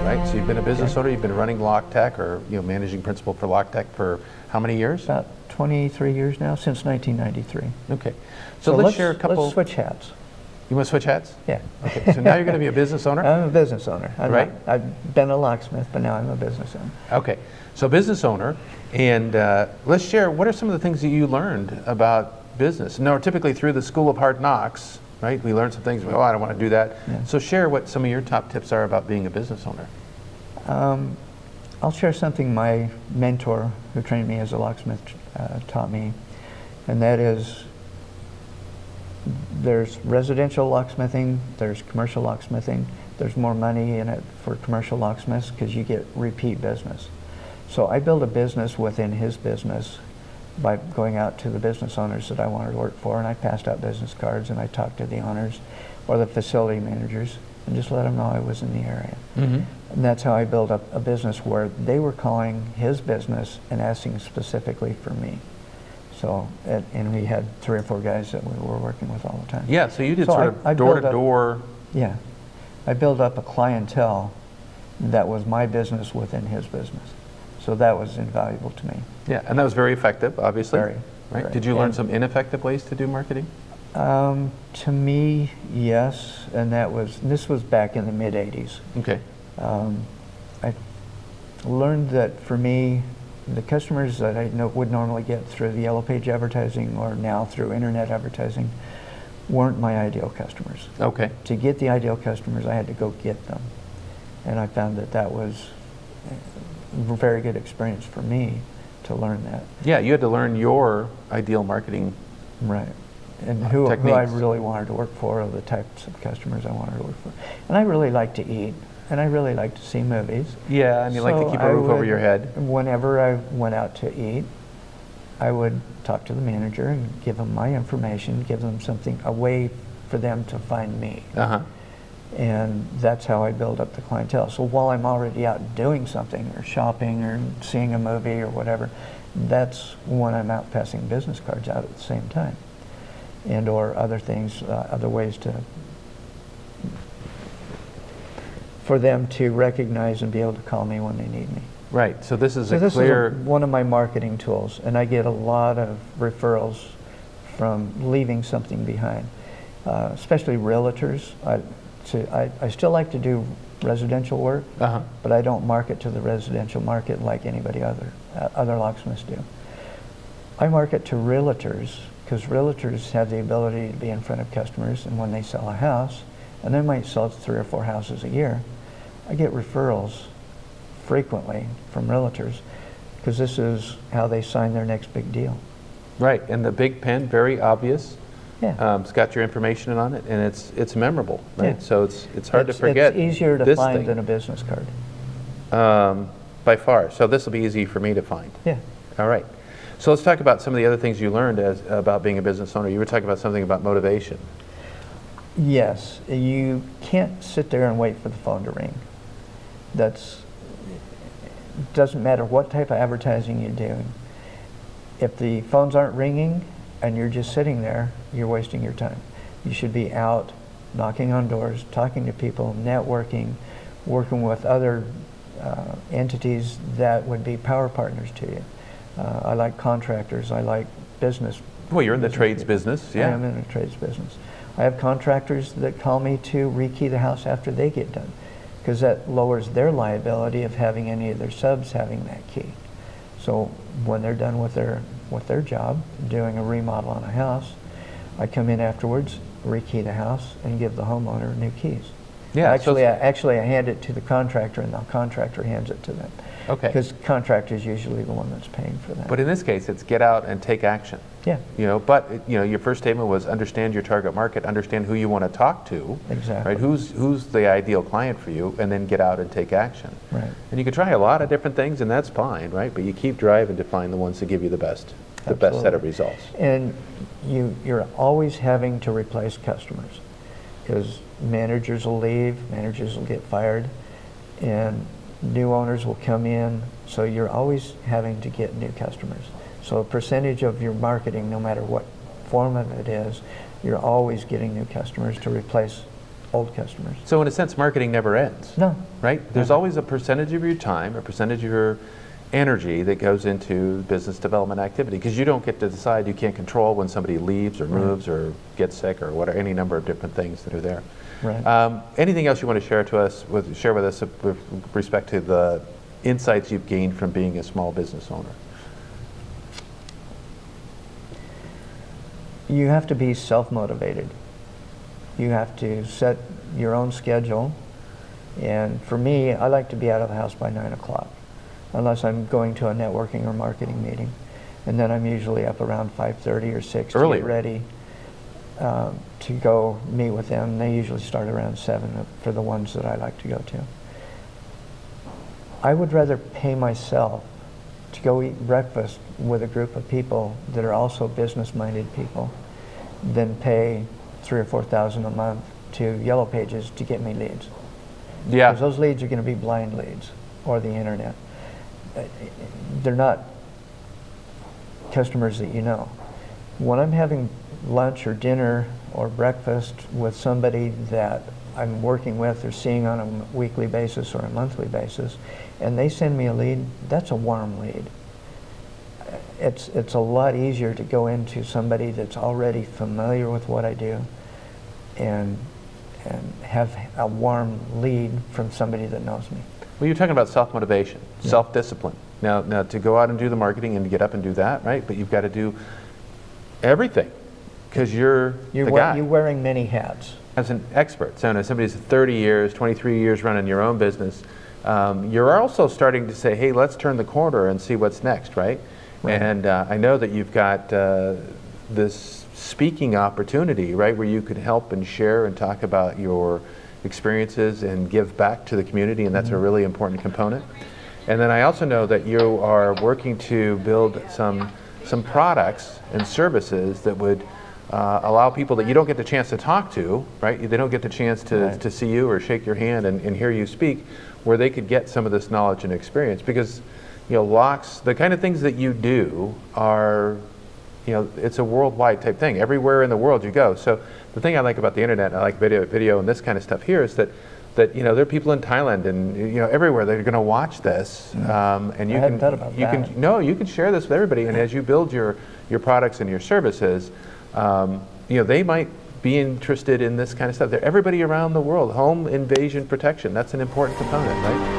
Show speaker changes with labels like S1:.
S1: right? So you've been a business owner, you've been running LockTech, or managing principal for LockTech for how many years?
S2: About 23 years now, since 1993.
S1: Okay. So let's share a couple.
S2: Let's switch hats.
S1: You want to switch hats?
S2: Yeah.
S1: Okay. So now you're going to be a business owner?
S2: I'm a business owner.
S1: Right.
S2: I've been a locksmith, but now I'm a business owner.
S1: Okay. So business owner, and let's share, what are some of the things that you learned about business? No, typically through the School of Hard Knocks, right? We learn some things, I don't want to do that.
S2: Yeah.
S1: So share what some of your top tips are about being a business owner.
S2: I'll share something my mentor, who trained me as a locksmith, taught me, and that is there's residential locksmithing, there's commercial locksmithing. There's more money in it for commercial locksmiths because you get repeat business. So I built a business within his business by going out to the business owners that I wanted to work for, and I passed out business cards and I talked to the owners or the facility managers and just let them know I was in the area.
S1: Mm-hmm.
S2: And that's how I built up a business where they were calling his business and asking specifically for me. So, and we had 3 or 4 guys that we were working with all the time.
S1: Yeah, so you did
S2: So
S1: sort of door-to-door.
S2: Yeah. I built up a clientele that was my business within his business. So that was invaluable to me.
S1: Yeah, and that was very effective, obviously.
S2: Very.
S1: Right?
S2: Very.
S1: Did you learn some ineffective ways to do marketing?
S2: To me, yes, and this was back in the mid-'80s.
S1: Okay.
S2: I learned that for me, the customers that I would normally get through the Yellow Page advertising or now through internet advertising weren't my ideal customers.
S1: Okay.
S2: To get the ideal customers, I had to go get them. And I found that that was a very good experience for me to learn that.
S1: Yeah, you had to learn your ideal marketing.
S2: Right. And who I
S1: techniques.
S2: really wanted to work for, or the types of customers I wanted to work for. And I really like to eat, and I really like to see movies.
S1: Yeah, and you like to keep a roof over your head.
S2: Whenever I went out to eat, I would talk to the manager and give them my information, give them something, a way for them to find me.
S1: Uh-huh.
S2: And that's how I build up the clientele. So while I'm already out doing something or shopping or seeing a movie or whatever, that's when I'm out passing business cards out at the same time. And or other things, other ways for them to recognize and be able to call me when they need me.
S1: Right, so this is
S2: So
S1: a
S2: this
S1: clear...
S2: is one of my marketing tools, and I get a lot of referrals from leaving something behind, especially realtors. I still like to do residential work,
S1: Uh-huh.
S2: but I don't market to the residential market like anybody other locksmiths do. I market to realtors because realtors have the ability to be in front of customers, and when they sell a house, and they might sell 3 or 4 houses a year, I get referrals frequently from realtors because this is how they sign their next big deal.
S1: Right, and the big pen, very obvious.
S2: Yeah.
S1: It's got your information on it, and it's memorable, right?
S2: Yeah.
S1: So it's hard to forget.
S2: It's easier to
S1: this
S2: find
S1: thing.
S2: than a business card.
S1: By far. So this will be easy for me to find.
S2: Yeah.
S1: All right. So let's talk about some of the other things you learned about being a business owner. You were talking about something about motivation.
S2: Yes, you can't sit there and wait for the phone to ring. Doesn't matter what type of advertising you're doing. If the phones aren't ringing and you're just sitting there, you're wasting your time. You should be out, knocking on doors, talking to people, networking, working with other entities that would be power partners to you. I like contractors. I like business.
S1: Well, you're in the trades business, yeah.
S2: I am in the trades business. I have contractors that call me to rekey the house after they get done, because that lowers their liability of having any of their subs having that key. So when they're done with their job, doing a remodel on a house, I come in afterwards, rekey the house, and give the homeowner new keys.
S1: Yeah.
S2: Actually, I hand it to the contractor, and the contractor hands it to them.
S1: Okay.
S2: Because contractor is usually the one that's paying for that.
S1: But in this case, it's get out and take action.
S2: Yeah.
S1: But your first statement was understand your target market, understand who you want to talk to.
S2: Exactly.
S1: Right? Who's the ideal client for you, and then get out and take action.
S2: Right.
S1: And you can try a lot of different things, and that's fine, right? But you keep driving to find the ones that give you the best set of
S2: Absolutely.
S1: results.
S2: And you're always having to replace customers, because managers will leave, managers will get fired, and new owners will come in, so you're always having to get new customers. So a percentage of your marketing, no matter what form of it is, you're always getting new customers to replace old customers.
S1: So in a sense, marketing never ends.
S2: No.
S1: Right? There's
S2: Never.
S1: always a percentage of your time, a percentage of your energy that goes into business development activity, because you don't get to decide, you can't control when somebody leaves or moves or gets sick or whatever, any number of different things that are there.
S2: Right.
S1: Anything else you want to share with us with respect to the insights you've gained from being a small business owner?
S2: You have to be self-motivated. You have to set your own schedule. And for me, I like to be out of the house by 9 o'clock, unless I'm going to a networking or marketing meeting. And then I'm usually up around 5:30 or 6 to
S1: Earlier.
S2: get ready to go meet with them. They usually start around 7 for the ones that I like to go to. I would rather pay myself to go eat breakfast with a group of people that are also business-minded people than pay $3,000 or $4,000 a month to Yellow Pages to get me leads.
S1: Yeah.
S2: Because those leads are going to be blind leads, or the internet. They're not customers that you know. When I'm having lunch or dinner or breakfast with somebody that I'm working with or seeing on a weekly basis or a monthly basis, and they send me a lead, that's a warm lead. It's a lot easier to go into somebody that's already familiar with what I do and have a warm lead from somebody that knows me.
S1: Well, you're talking about self-motivation, self-discipline. Now, to go out and do the marketing and to get up and do that, right? But you've got to do everything because you're the guy.
S2: You're wearing many hats.
S1: As an expert, so as somebody's 30 years, 23 years running your own business, you're also starting to say, hey, let's turn the corner and see what's next, right?
S2: Right.
S1: And I know that you've got this speaking opportunity, right, where you could help and share and talk about your experiences and give back to the community, and that's a really important component. And then I also know that you are working to build some products and services that would allow people that you don't get the chance to talk to, right? They don't get the chance to see you or shake your hand and hear you speak, where they could get some of this knowledge and experience. Because, you know, locks, the kind of things that you do are, you know, it's a worldwide type thing. Everywhere in the world you go. So the thing I like about the internet, I like video and this kind of stuff here, is that you know, there are people in Thailand and, you know, everywhere that are going to watch this, and you
S2: I hadn't thought about that.
S1: you can share this with everybody. And as you build your products and your services, you know, they might be interested in this kind of stuff. Everybody around the world, home invasion protection, that's an important component, right?